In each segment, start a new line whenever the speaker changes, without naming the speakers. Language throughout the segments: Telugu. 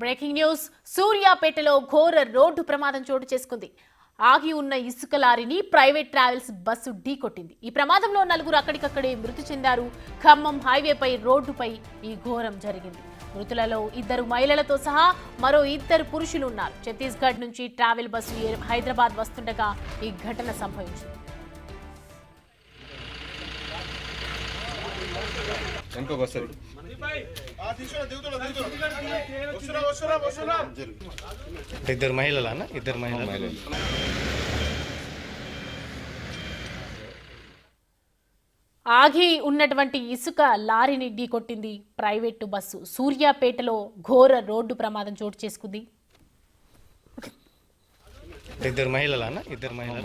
బ్రేకింగ్ న్యూస్ సూర్యాపేటలో ఘోర రోడ్డు ప్రమాదం చోటు చేసుకుంది. ఆగి ఉన్న ఇసుక లారీని ప్రైవేట్ ట్రావెల్స్ బస్సు ఢీకొట్టింది. ఈ ప్రమాదంలో నలుగురు అక్కడికక్కడే మృతి చెందారు. ఖమ్మం హైవేపై రోడ్డుపై ఈ ఘోరం జరిగింది. మృతులలో 2 మహిళలతో సహా మరో 2 పురుషులు ఉన్నారు. ఛత్తీస్గఢ్ నుంచి ట్రావెల్ బస్సు హైదరాబాద్ వస్తుండగా ఈ ఘటన సంభవించింది.
ఇద్దరు మహిళలు
ఆగి ఉన్నటువంటి ఇసుక లారీని ఢీకొట్టింది ప్రైవేటు బస్సు. సూర్యాపేటలో ఘోర రోడ్డు ప్రమాదం చోటు చేసుకుంది.
ఇద్దరు మహిళలు ఇద్దరు మహిళలు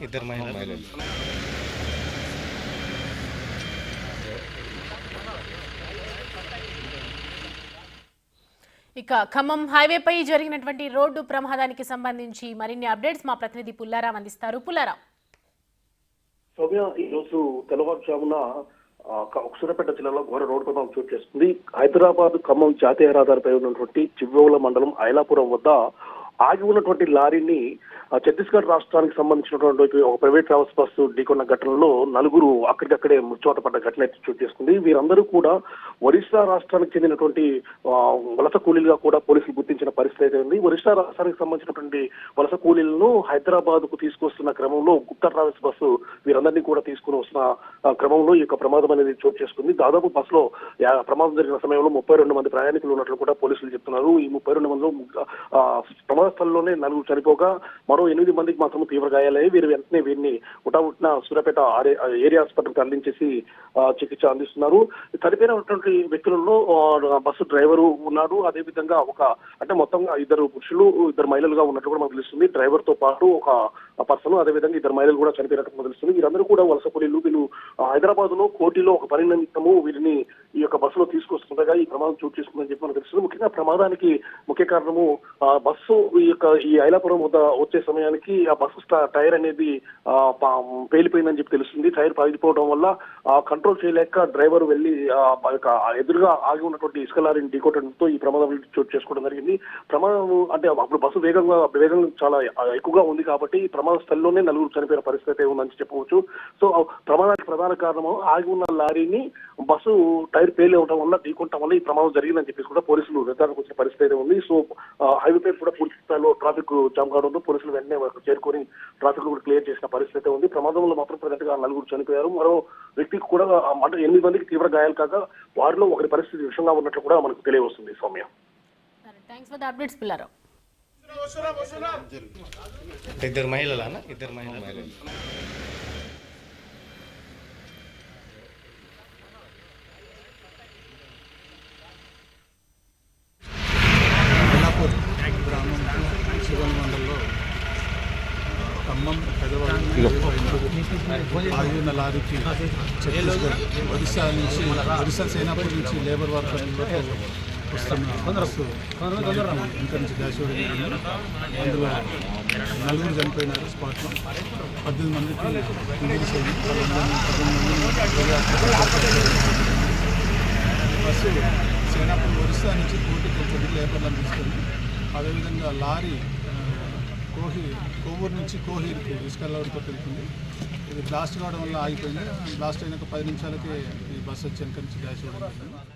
ఇద్దరు మహిళలు
ఇక ఖమ్మం హైవేపై జరిగినటువంటి రోడ్డు ప్రమాదానికి సంబంధించి మరిన్ని అప్డేట్స్ మా ప్రతినిధి పుల్లారావు అందిస్తారు. పుల్లారావు,
సౌమ్య, ఈ రోజు తెల్లవారుజామున సూర్యాపేట జిల్లాలో ఘోర రోడ్డు ప్రమాదం చోటు చేసుకుంది. హైదరాబాద్ ఖమ్మం జాతీయ రహదారిపై ఉన్నటువంటి చివ్వోల మండలం ఐలాపురం వద్ద ఆగి ఉన్నటువంటి లారీని ఛత్తీస్గఢ్ రాష్ట్రానికి సంబంధించినటువంటి ఒక ప్రైవేట్ ట్రావెల్స్ బస్సు ఢీకొన్న ఘటనలో నలుగురు అక్కడికక్కడే మృత్యువాత పడ్డ ఘటన చోటు చేసుకుంది. వీరందరూ కూడా ఒరిస్సా రాష్ట్రానికి చెందినటువంటి వలస కూలీలుగా కూడా పోలీసులు గుర్తించిన పరిస్థితి అయితే ఉంది. ఒరిస్సా రాష్ట్రానికి సంబంధించినటువంటి వలస కూలీలను హైదరాబాద్ కు తీసుకొస్తున్న క్రమంలో గుప్తా ట్రావెల్స్ బస్సు వీరందరినీ కూడా తీసుకుని వస్తున్న క్రమంలో ఈ యొక్క ప్రమాదం అనేది చోటు చేసుకుంది. దాదాపు బస్సులో ప్రమాదం జరిగిన సమయంలో 32 మంది ప్రయాణికులు ఉన్నట్లు కూడా పోలీసులు చెప్తున్నారు. ఈ 32 మందిలో ప్రమాద స్థలంలోనే 4 చనిపోగా మరో 8 మందికి మాత్రం తీవ్ర గాయాలయ్యాయి. వెంటనే వీరిని ఉటావుట్న సూర్యాపేట ఏరియా హాస్పిటల్కి అందించేసి చికిత్స అందిస్తున్నారు. చనిపోయినటువంటి వ్యక్తులలో బస్సు డ్రైవరు ఉన్నాడు. అదేవిధంగా మొత్తంగా 2 పురుషులు 2 మహిళలుగా ఉన్నట్లు కూడా మనకు తెలుస్తుంది. డ్రైవర్ తో పాటు ఒక పర్సన్, అదేవిధంగా 2 మహిళలు కూడా చనిపోయినట్టు తెలుస్తుంది. వీరందరూ కూడా వలస కూలీలు. వీళ్ళు హైదరాబాద్ లో కోటిలో ఒక పని నిమిత్తము వీరిని ఈ యొక్క బస్సులో తీసుకొస్తుండగా ఈ ప్రమాదం చోటు చేసుకుందని చెప్పి మనకు తెలుస్తుంది. ముఖ్యంగా ప్రమాదానికి ముఖ్య కారణము బస్సు ఈ ఐలాపురం వద్ద వచ్చే సమయానికి ఆ బస్సు టైర్ అనేది పేలిపోయిందని చెప్పి తెలుస్తుంది. టైర్ పగిలిపోవడం వల్ల కంట్రోల్ చేయలేక డ్రైవర్ వెళ్లి ఎదురుగా ఆగి ఉన్నటువంటి ఇసుక లారీని ఢీకొట్టడంతో ఈ ప్రమాదం చోటు చేసుకోవడం జరిగింది. ప్రమాదం అంటే అప్పుడు బస్సు వేగం చాలా ఎక్కువగా ఉంది కాబట్టి ప్రమాద స్థలంలోనే 4 చనిపోయిన పరిస్థితి ఉందని చెప్పవచ్చు. సో ప్రమాదానికి ప్రధాన కారణం ఆగి ఉన్న లారీని బస్సు టైర్ పేలి అవడం వల్ల ఢీకొట్టడం వల్ల ఈ ప్రమాదం జరిగిందని చెప్పేసి కూడా పోలీసులు నిర్ధారణకు వచ్చిన పరిస్థితి ఉంది. సో హైవే పై కూడా పూర్తి స్థాయిలో ట్రాఫిక్ జామ్ కావడంతో పోలీసులు వెంటనే చేరుకొని ట్రాఫిక్ కూడా క్లియర్ చేసిన పరిస్థితి ఉంది. ప్రమాదంలో మాత్రం ప్రజెంట్ గా 4 చనిపోయారు. మరో వ్యక్తికి కూడా 8 మందికి తీవ్ర గాయాలు కాగా వారిలో ఒకరి పరిస్థితి విషయంగా ఉన్నట్లు కూడా మనకు తెలియవస్తుంది. సౌమ్య,
ఇద్దరు మహిళలు
మండలంలో ఖమ్మం హైదరాబాద్ ఆగి ఉన్న లారీకి ఛత్తీస్గఢ్ ఒరిస్సా సేనాపూర్ నుంచి లేబర్ వర్కర్లతో వస్తున్న బస్సు ఇంకా నుంచి డాష్ అందులో 4 చనిపోయినారు స్పాట్లో. 18 మందికి ఇంజరీస్ అయింది. 18 బస్సు సేనాపూర్ ఒరిస్సా నుంచి కోటికి వచ్చి లేబర్లను తీసుకుంది. అదేవిధంగా లారీ కోవూరు నుంచి కోహీర్కి ఇసుక లారీతో వెళ్తుంది. ఇది బ్లాస్ట్ కావడం వల్ల ఆగిపోయింది. బ్లాస్ట్ అయినాక 10 నిమిషాలకే ఈ బస్సు వచ్చి వెనక నుంచి డాష్ అవ్వడం జరిగింది.